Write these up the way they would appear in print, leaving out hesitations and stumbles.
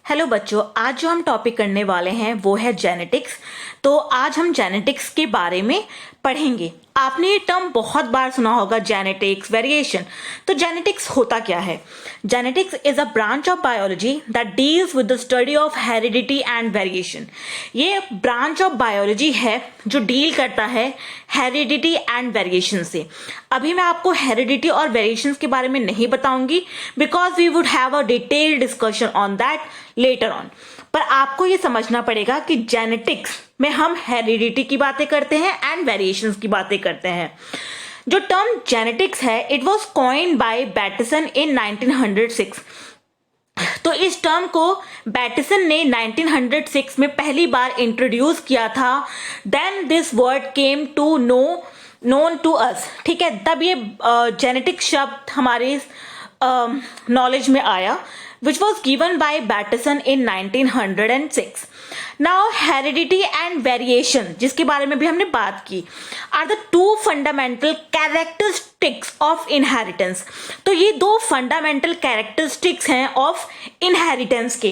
Hello बच्चों, आज जो हम टॉपिक करने वाले हैं वो है जेनेटिक्स। तो आज हम जेनेटिक्स के बारे में पढ़ेंगे। आपने ये टर्म बहुत बार सुना होगा, जेनेटिक्स, वेरिएशन। तो जेनेटिक्स होता क्या है? Genetics is a branch of biology that deals with the study of heredity and variation. ये ब्रांच ऑफ बायोलॉजी है जो डील करता है हेरिडिटी एंड वेरिएशन से। अभी मैं आपको हेरिडिटी और वेरिएशंस के बारे में नहीं बताऊंगी, because we would have a detailed discussion on that later on. पर आपको ये समझना पड़ेगा कि जेनेटिक्स में हम हेरिडिटी की बातें करते हैं एंड वेरिएशंस की बातें करते हैं। जो टर्म जेनेटिक्स है, इट वाज कॉइन्ड बाय बैटिसन इन 1906। तो इस टर्म को बैटिसन ने 1906 में पहली बार इंट्रोड्यूस किया था। Then this word came to known to us. ठीक है, तब ये जेनेटिक शब्द हमारे नॉलेज में आया, which was given by Bateson in 1906. Now heredity and variation, जिसके बारे में भी हमने बात की, are the two fundamental characteristics of inheritance. तो ये दो fundamental characteristics हैं of inheritance के।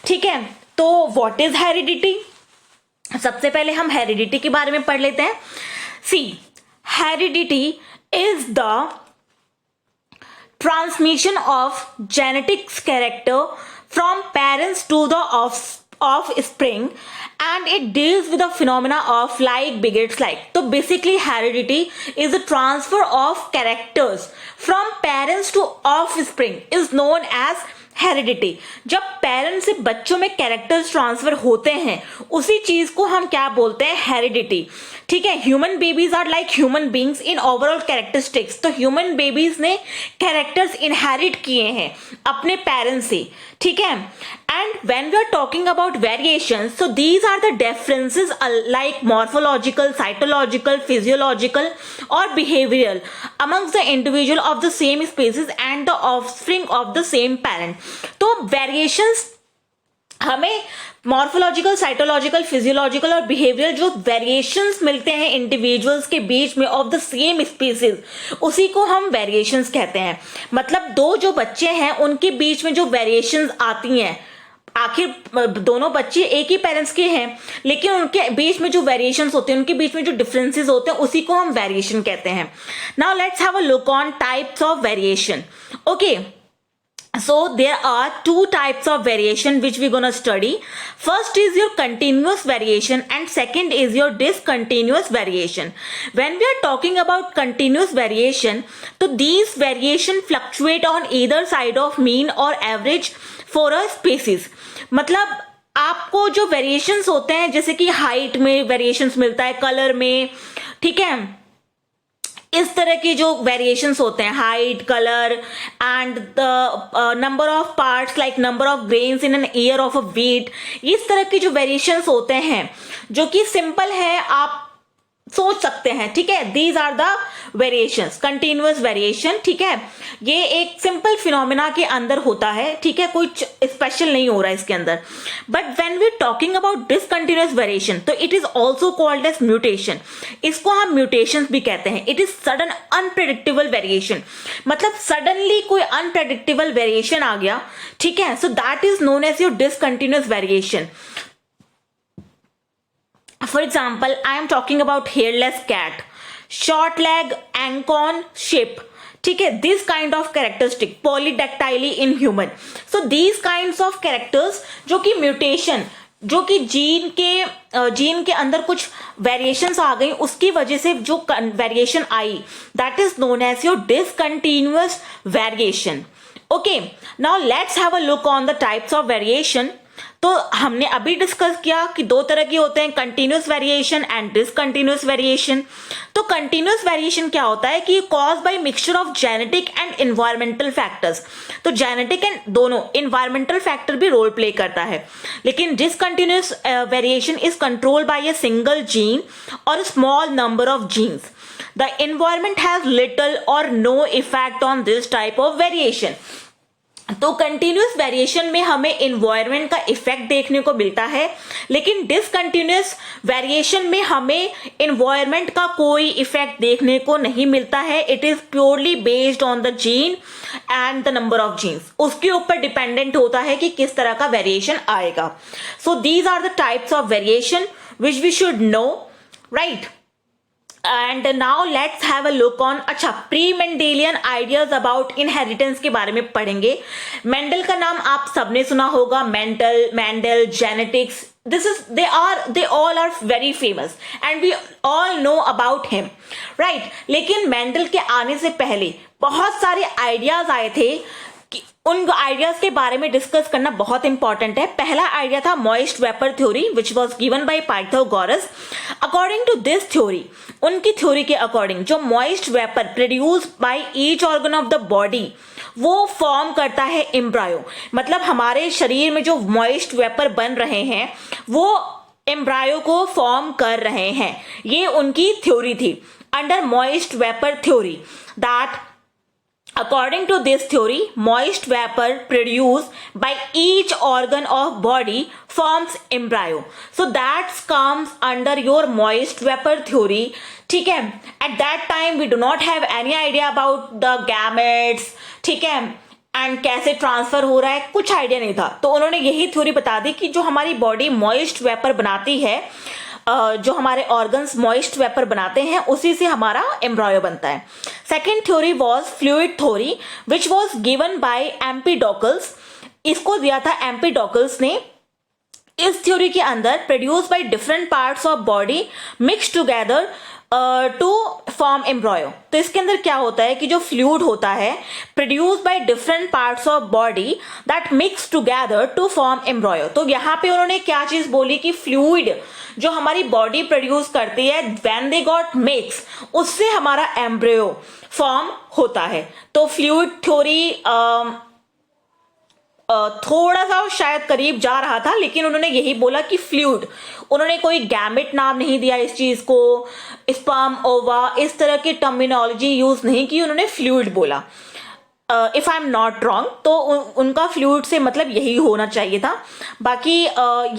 ठीक है, तो what is heredity? सबसे पहले हम heredity के बारे में पढ़ लेते हैं। See, heredity is the transmission of genetics character from parents to the offspring, and it deals with the phenomena of like begets like. तो basically heredity is the transfer of characters from parents to offspring is known as heredity. जब parents से बच्चों में characters transfer होते हैं, उसी चीज को हम क्या बोलते हैं? हेरिडिटी। ठीक है, human babies are like human beings in overall characteristics. तो ह्यूमन बेबीज ने कैरेक्टर्स इनहेरिट किए हैं अपने पेरेंट्स से। ठीक है, and when we are talking about variations, so these are the differences like morphological, cytological, physiological और behavioural amongst the individual of the same species and the offspring of the same parent. तो variations हमें morphological, cytological, physiological और behavioural जो variations मिलते हैं individuals के बीच में of the same species, उसी को हम वेरिएशंस कहते हैं। मतलब दो जो बच्चे हैं उनके बीच में जो वेरिएशंस आती हैं, आखिर दोनों बच्चे एक ही पेरेंट्स के हैं, लेकिन उनके बीच में जो वेरिएशंस होते हैं, उनके बीच में जो डिफरेंसेस होते हैं, उसी को हम वेरिएशन कहते हैं। Now let's have a look on types of variation. Okay, so there are two types of variation which we're gonna study. First is your continuous variation and second is your discontinuous variation. When we are talking about continuous variation, so these variation fluctuate on either side of mean or average for a species. मतलब आपको जो variations होते हैं, जैसे कि height में variations मिलता है, कलर में, ठीक है, इस तरह की जो वेरिएशंस होते हैं, height, colour and the number of parts like number of grains in an year of a wheat, इस तरह की जो वेरिएशंस होते हैं जो कि सिंपल है, आप सोच सकते हैं। ठीक है, these are the variations. Continuous variation, ठीक है, ये एक सिंपल फिनोमिना के अंदर होता है। ठीक है, कुछ स्पेशल नहीं हो रहा है इसके अंदर। But when we talking about discontinuous variation, तो it is also called as mutation. इसको हम म्यूटेशन भी कहते हैं। It is sudden unpredictable variation, मतलब सडनली कोई अनप्रेडिक्टेबल वेरिएशन आ गया। ठीक है, so that is known as your discontinuous variation. For example, I am talking about hairless cat, short leg, acorn shape. ठीक है, this kind of characteristic, polydactyly in human. So these kinds of characters जो कि mutation, जो कि gene के अंदर कुछ variations आ गई, उसकी वजह से जो वेरिएशन आई, that is known as your discontinuous variation. Okay, now let's have a look on the types of variation. तो हमने अभी डिस्कस किया कि दो तरह के होते हैं, continuous variation and discontinuous variation. तो कंटिन्यूअस वेरिएशन क्या होता है कि cause by mixture of genetic and environmental factors. तो जेनेटिक एंड दोनों एनवायरमेंटल फैक्टर भी रोल प्ले करता है। लेकिन discontinuous variation is control by a single gene और small number of genes. The environment has little और no effect on this type of variation. तो continuous variation में हमें इन्वायरमेंट का इफेक्ट देखने को मिलता है, लेकिन डिसकंटिन्यूस वेरिएशन में हमें इन्वायरमेंट का कोई इफेक्ट देखने को नहीं मिलता है. It is purely based on the gene and the number of genes. उसके ऊपर डिपेंडेंट होता है कि किस तरह का वेरिएशन आएगा. So these are the types of variation which we should know, right. And now let's have a look on, अच्छा, pre Mendelian ideas about inheritance के बारे में पढ़ेंगे. मेंडल का नाम आप सबने सुना होगा. Mendel, genetics, they all are very famous and we all know about him, right. लेकिन मेंडल के आने से पहले बहुत सारे आइडियाज आए थे. उन आइडियाज के बारे में डिस्कस करना बहुत इंपॉर्टेंट है. पहला आइडिया था moist vapour theory which was given by Pythagoras. According to this theory, उनकी थ्योरी के अकॉर्डिंग जो moist vapour produce by each organ of the body वो फॉर्म करता है एम्ब्रायो. मतलब हमारे शरीर में जो मॉइस्ट वेपर बन रहे हैं वो एम्ब्रायो को फॉर्म कर रहे हैं. ये उनकी थ्योरी थी under moist vapour theory. That according to this theory, moist vapor produced by each organ of body forms embryo. So that comes under your moist vapor theory. ठीक है. At that time we do not have any idea about the gametes. ठीक है. And कैसे transfer हो रहा है कुछ idea नहीं था. तो उन्होंने यही थ्योरी बता दी कि जो हमारी बॉडी मॉइस्ट वेपर बनाती है, जो हमारे ऑर्गन्स मॉइस्ट वेपर बनाते हैं, उसी से हमारा एम्ब्रायो बनता है. Second theory was fluid theory which was given by Empedocles. इसको दिया था एम्पीडोकल्स ने. इस थ्योरी के अंदर produce by different parts of body mix together to form embryo. तो इसके अंदर क्या होता है कि जो फ्लूइड होता है produce by different parts of body that mix together to form embryo. तो यहाँ पे उन्होंने क्या चीज बोली कि फ्लूइड जो हमारी बॉडी प्रोड्यूस करती है व्हेन दे गॉट मिक्स, उससे हमारा एम्ब्रायो फॉर्म होता है. तो फ्लूइड थ्योरी थोड़ा सा शायद करीब जा रहा था, लेकिन उन्होंने यही बोला कि फ्लूइड. उन्होंने कोई गैमेट नाम नहीं दिया इस चीज को, स्पर्म, ओवा, इस तरह की टर्मिनोलॉजी यूज नहीं की. उन्होंने फ्लूइड बोला. If I am not wrong, तो उनका फ्लूइड से मतलब यही होना चाहिए था. बाकी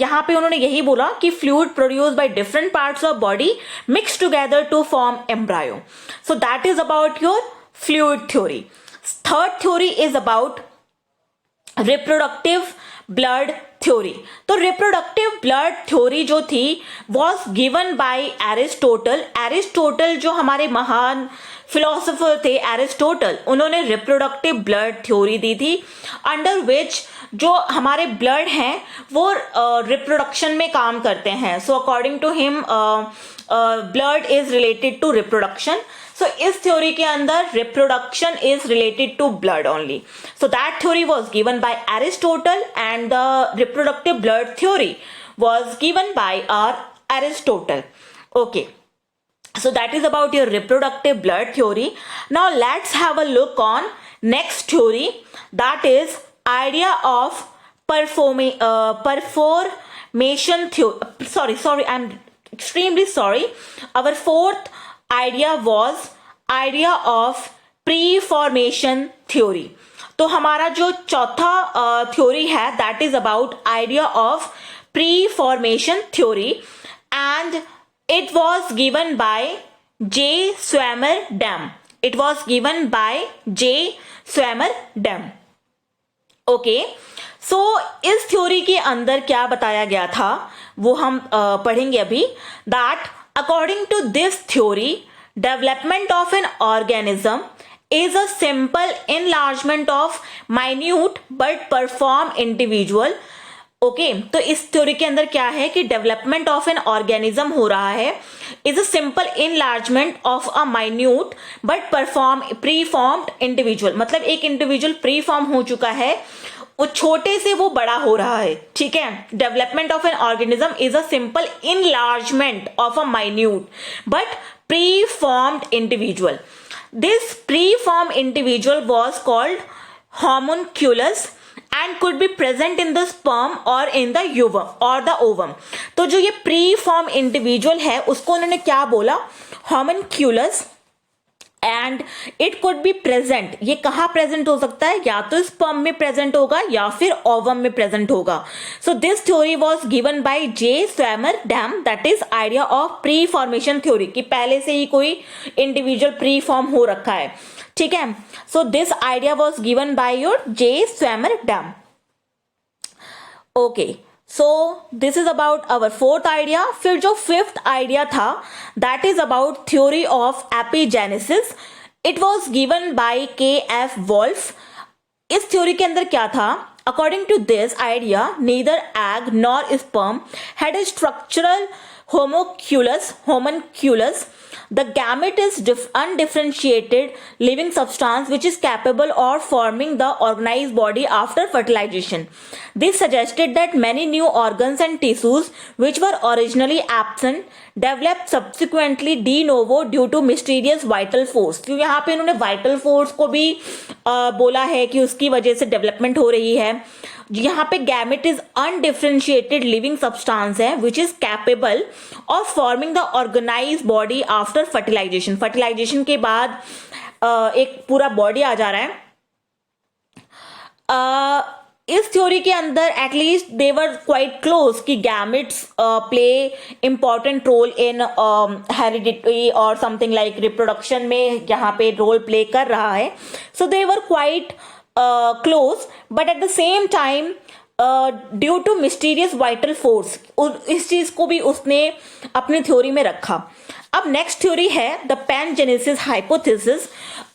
यहाँ पे उन्होंने यही बोला कि fluid produce by different parts of body mix together to form embryo. So that is about your fluid theory. Third theory is about reproductive blood theory. तो रिप्रोडक्टिव ब्लड थ्योरी जो थी was given by Aristotle. Aristotle जो हमारे महान philosopher थे Aristotle, उन्होंने reproductive blood theory दी थी under which जो हमारे ब्लड हैं वो रिप्रोडक्शन में काम करते हैं. So according to him blood is related to reproduction. So इस थ्योरी के अंदर reproduction is related to blood only. So that theory was given by Aristotle and the reproductive blood theory was given by Aristotle. Okay. So that is about your reproductive blood theory. Now let's have a look on next theory, that is idea of performation theory. Sorry, I'm extremely sorry. Our fourth idea was idea of pre-formation theory. तो हमारा जो चौथा theory है that is about idea of pre-formation theory and it was given by J. Swammerdam. It was given by J. Swammerdam. Okay. So इस theory के अंदर क्या बताया गया था वो हम पढ़ेंगे अभी. That according to this theory, development of an organism is a simple enlargement of minute but perform individual. Okay तो इस थ्योरी के अंदर क्या है कि डेवलपमेंट ऑफ एन ऑर्गेनिज्म हो रहा है is a simple enlargement of a minute but perform pre formed individual. मतलब एक इंडिविजुअल प्री फॉर्म हो चुका है, वो छोटे से वो बड़ा हो रहा है. ठीक है. Development of an organism is a simple enlargement of a minute but pre formed individual. This pre form individual was called homunculus and could be present in the sperm or in the ovum. तो जो ये pre form individual है उसको उन्होंने क्या बोला, homunculus. And it could be present, ये कहाँ प्रेजेंट हो सकता है, या तो स्पर्म में प्रेजेंट होगा या फिर ओवम में प्रेजेंट होगा. So this theory was given by J Swammerdam, that is idea of preformation theory, कि पहले से ही कोई इंडिविजुअल प्री फॉर्म हो रखा है. ठीक है. So this idea was given by your J Swammerdam. Okay, so this is about our fourth idea. फिर जो फिफ्थ आइडिया था that is about theory of epigenesis. It was given by K F Wolff. इस theory के अंदर क्या था, according to this idea neither egg nor sperm had a structural homunculus. The gamete is undifferentiated living substance which is capable of forming the organized body after fertilization. This suggested that many new organs and tissues which were originally absent developed subsequently de novo due to mysterious vital force. तो यहाँ पे इन्होंने vital force को भी बोला है कि उसकी वजह से डेवलपमेंट हो रही है. यहाँ पे gamete is undifferentiated living substance है which is capable of forming the organize body after fertilization. Fertilization के बाद एक पूरा बॉडी आ जा रहा है. इस थ्योरी के अंदर at least they were quite close कि gametes play important role in heredity और समथिंग लाइक रिप्रोडक्शन में यहाँ पे रोल प्ले कर रहा है. So they were quite close, but at the same time due to mysterious vital force इस चीज को भी उसने अपनी थ्योरी में रखा. अब नेक्स्ट थ्योरी है द पैनजेनेसिस हाइपोथेसिस.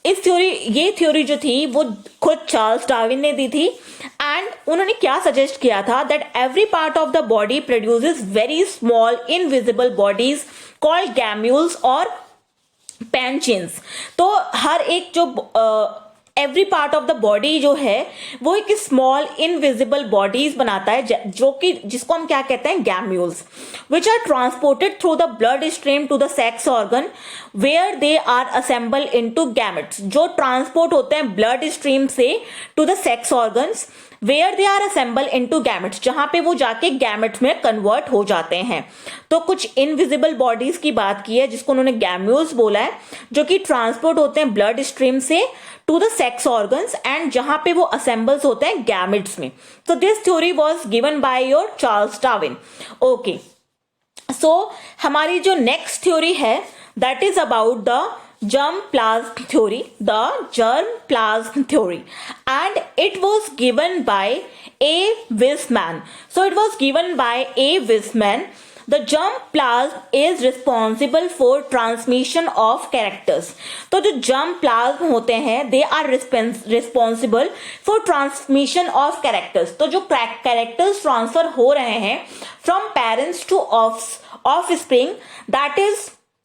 इस थ्योरी, ये थ्योरी जो थी वो खुद चार्ल्स डार्विन ने दी थी एंड उन्होंने क्या सजेस्ट किया था that every part of the body produces very small invisible bodies called gemmules और पैनचेन्स. तो हर एक जो every part of the body जो है वो एक स्मॉल इनविजिबल बॉडीज बनाता है जो कि जिसको हम क्या कहते हैं gemmules, which are transported through the blood stream to the sex organ where they are assemble into gametes. जो ट्रांसपोर्ट होते हैं ब्लड स्ट्रीम से to the sex organs where they are assemble into gametes, जहां पे वो जाके gametes में convert हो जाते हैं. तो कुछ इनविजिबल बॉडीज की बात की है जिसको उन्होंने गैम्यूल्स बोला है, जो कि ट्रांसपोर्ट होते हैं ब्लड स्ट्रीम से to the sex organs and जहां पे वो असेंबल्स होते हैं गैमेट्स में. तो this theory was given by your Charles Darwin. Okay, so हमारी जो नेक्स्ट थ्योरी है that is about the germ plasm theory, the germ plasm theory, and it was given by A. Wiseman. So it was given by A. Wiseman. The germ plasm is responsible for transmission of characters. तो जो germ plasm होते हैं they are responsible for transmission of characters. तो जो characters transfer हो रहे हैं from parents to offspring, that is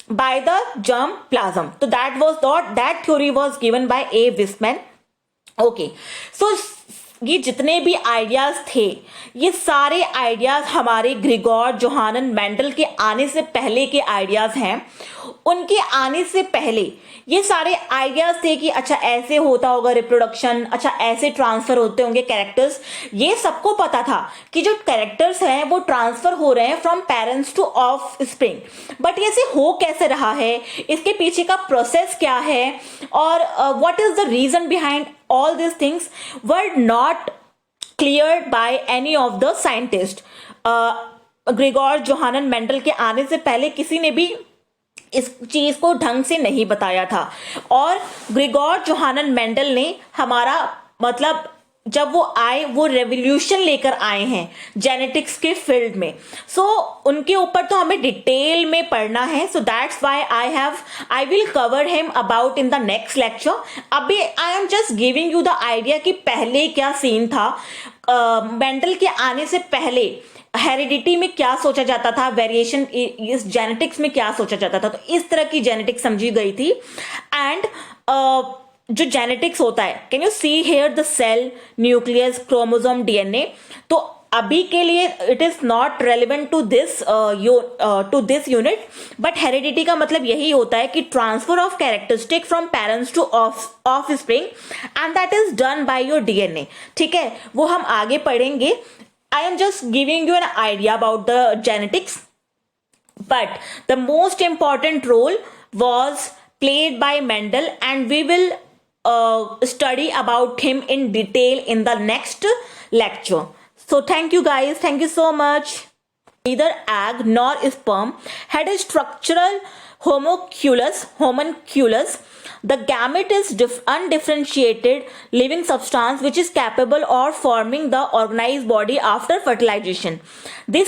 by the germ plasm. So that theory was given by A. Wiseman. Okay, so ये जितने भी आइडियाज थे ये सारे आइडियाज हमारे ग्रिगोर जोहानन मेंडल के आने से पहले के आइडियाज हैं. उनके आने से पहले ये सारे आइडियाज थे कि अच्छा ऐसे होता होगा रिप्रोडक्शन, अच्छा ऐसे ट्रांसफर होते होंगे कैरेक्टर्स. ये सबको पता था कि जो कैरेक्टर्स हैं वो ट्रांसफर हो रहे हैं from parents to offspring, but ये से हो कैसे रहा है, इसके पीछे का प्रोसेस क्या है और what is the reason behind all these things were not cleared by any of the scientists. Gregor Johann Mendel के आने से पहले किसी ने भी इस चीज को ढंग से नहीं बताया था. और ग्रिगोर जोहानन मेंडल ने हमारा मतलब जब वो आए वो रेवोल्यूशन लेकर आए हैं जेनेटिक्स के फील्ड में. सो उनके ऊपर तो हमें डिटेल में पढ़ना है. So that's why I will cover him about in the next lecture. अभी I am just giving you the idea कि पहले क्या सीन था. मेंडल के आने से पहले हेरिडिटी में क्या सोचा जाता था, वेरिएशन इस जेनेटिक्स में क्या सोचा जाता था. तो इस तरह की जेनेटिक्स समझी गई थी. एंड जो जेनेटिक्स होता है, can you see here the cell, nucleus, chromosome, DNA. तो अभी के लिए it is not relevant to this unit, but heredity का मतलब यही होता है कि transfer of characteristic from parents to offspring and that is done by your DNA. ठीक है, वो हम आगे पढ़ेंगे. I am just giving you an idea about the genetics, but the most important role was played by Mendel, and we will study about him in detail in the next lecture. So thank you guys, thank you so much. Neither egg nor sperm had a structural homunculus. The gamete is undifferentiated living substance which is capable of forming the organized body after fertilization. This